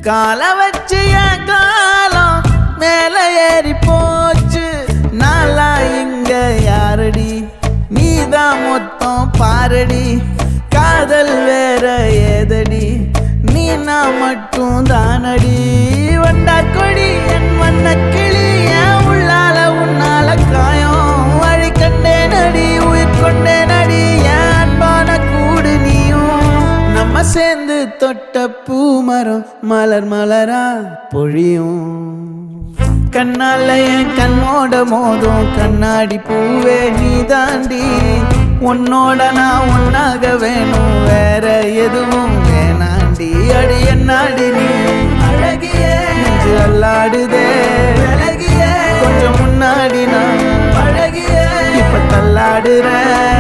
கால வச்சு என் காலம் மேல ஏறி போச்சு. நாளா இங்க யாரடி, நீதான் மொத்தம் பாரடி. காதல் வேற ஏதடி, நீ நான் மட்டும் தானடி. வண்டா கொடி என் வண்ண கிளி, என் உள்ளால உன்னால காயம். வழி கண்டேன் அடி, உயிர் கொண்டேன் அடி, என் அன்பான கூடு நீயும். நம்ம சேர்ந்து தொட்ட பூமரம் மலர் மலரா பொழியும். கண்ணால என் கண்ணோட மோதும் கண்ணாடி பூவே நீ தாண்டி. உன்னோட நான் ஒன்னாக வேணும், வேற எதுவும் வேணாண்டி. அடி என்னாடி நீ அழகிய நெஞ்சு அல்லாடுதே விலகிய. கொஞ்சம் முன்னாடி நான் பழகிய இப்ப தள்ளாடுறேன்.